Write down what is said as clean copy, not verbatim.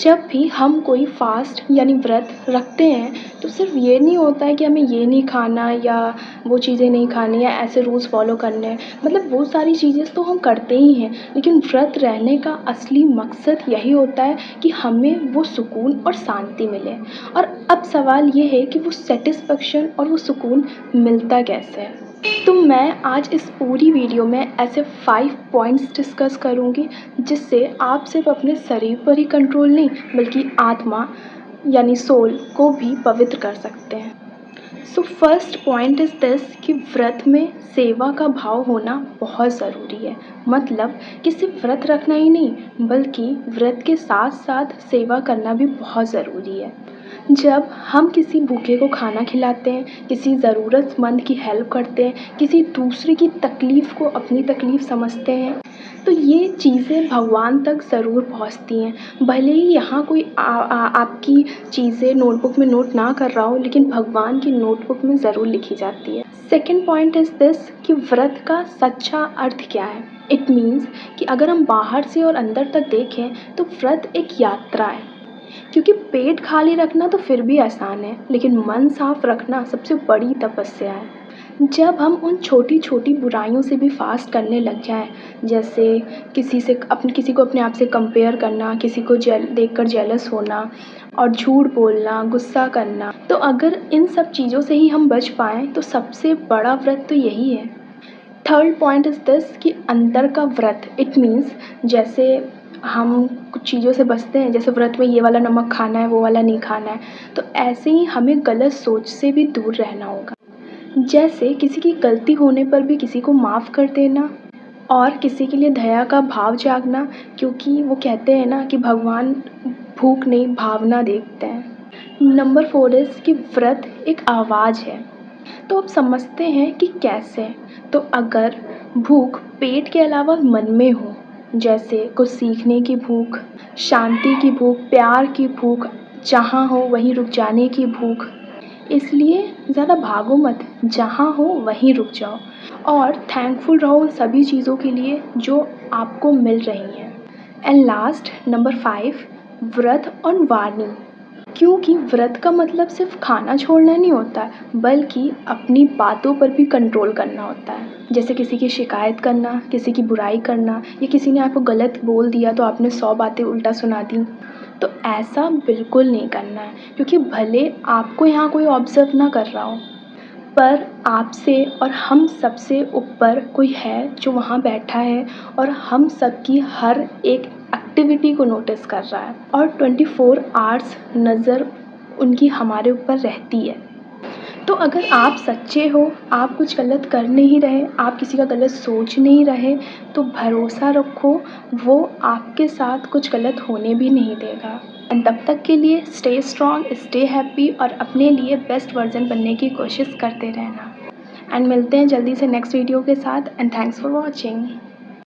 जब भी हम कोई फ़ास्ट यानी व्रत रखते हैं तो सिर्फ़ ये नहीं होता है कि हमें ये नहीं खाना या वो चीज़ें नहीं खानी या ऐसे रूल्स फ़ॉलो करने हैं। मतलब वो सारी चीज़ें तो हम करते ही हैं, लेकिन व्रत रहने का असली मकसद यही होता है कि हमें वो सुकून और शांति मिले। और अब सवाल ये है कि वो सैटिस्फैक्शन और वो सुकून मिलता कैसे है? तो मैं आज इस पूरी वीडियो में ऐसे 5 पॉइंट्स डिस्कस करूँगी जिससे आप सिर्फ अपने शरीर पर ही कंट्रोल नहीं बल्कि आत्मा यानी सोल को भी पवित्र कर सकते हैं। So first point is this कि व्रत में सेवा का भाव होना बहुत ज़रूरी है। मतलब कि सिर्फ व्रत रखना ही नहीं बल्कि व्रत के साथ साथ सेवा करना भी बहुत ज़रूरी है। जब हम किसी भूखे को खाना खिलाते हैं, किसी ज़रूरतमंद की हेल्प करते हैं, किसी दूसरे की तकलीफ़ को अपनी तकलीफ़ समझते हैं, तो ये चीज़ें भगवान तक ज़रूर पहुँचती हैं। भले ही यहाँ कोई आपकी चीज़ें नोटबुक में नोट ना कर रहा हो, लेकिन भगवान की नोटबुक में ज़रूर लिखी जाती है। सेकंड पॉइंट इज़ दिस कि व्रत का सच्चा अर्थ क्या है? इट मीन्स कि अगर हम बाहर से और अंदर तक देखें तो व्रत एक यात्रा है। क्योंकि पेट खाली रखना तो फिर भी आसान है, लेकिन मन साफ रखना सबसे बड़ी तपस्या है। जब हम उन छोटी-छोटी बुराइयों से भी फ़ास्ट करने लग जाएँ, जैसे किसी को अपने आप से कंपेयर करना, किसी को देखकर जेलस होना और झूठ बोलना, गुस्सा करना, तो अगर इन सब चीज़ों से ही हम बच पाएँ, तो सबसे बड़ा व्रत तो यही है। थर्ड पॉइंट इज़ दिस कि अंदर का व्रत इट मीन्स जैसे हम कुछ चीज़ों से बचते हैं, जैसे व्रत में ये वाला नमक खाना है, वो वाला नहीं खाना है, तो ऐसे ही हमें गलत सोच से भी दूर रहना होगा। जैसे किसी की गलती होने पर भी किसी को माफ़ कर देना और किसी के लिए दया का भाव जागना, क्योंकि वो कहते हैं ना कि भगवान भूख नहीं भावना देखते हैं। नंबर 4 इज़ कि व्रत एक आवाज़ है। तो अब समझते हैं कि कैसे। तो अगर भूख पेट के अलावा मन में हो, जैसे कुछ सीखने की भूख, शांति की भूख, प्यार की भूख, जहाँ हो वहीं रुक जाने की भूख, इसलिए ज़्यादा भागो मत, जहाँ हो वहीं रुक जाओ और थैंकफुल रहो उन सभी चीज़ों के लिए जो आपको मिल रही हैं। एंड लास्ट नंबर 5 व्रत और वार्निंग, क्योंकि व्रत का मतलब सिर्फ खाना छोड़ना नहीं होता है बल्कि अपनी बातों पर भी कंट्रोल करना होता है। जैसे किसी की शिकायत करना, किसी की बुराई करना या किसी ने आपको गलत बोल दिया तो आपने 100 बातें उल्टा सुना दी। तो ऐसा बिल्कुल नहीं करना है, क्योंकि भले आपको यहाँ कोई ऑब्ज़र्व ना कर रहा हो, पर आपसे और हम सबसे ऊपर कोई है जो वहाँ बैठा है और हम सबकी हर एक एक्टिविटी को नोटिस कर रहा है और 24 आवर्स नज़र उनकी हमारे ऊपर रहती है। तो अगर आप सच्चे हो, आप कुछ गलत कर नहीं रहे, आप किसी का गलत सोच नहीं रहे, तो भरोसा रखो वो आपके साथ कुछ गलत होने भी नहीं देगा। एंड तब तक के लिए स्टे स्ट्रॉन्ग, स्टे हैप्पी और अपने लिए बेस्ट वर्जन बनने की कोशिश करते रहना। एंड मिलते हैं जल्दी से नेक्स्ट वीडियो के साथ एंड थैंक्स फॉर वॉचिंग।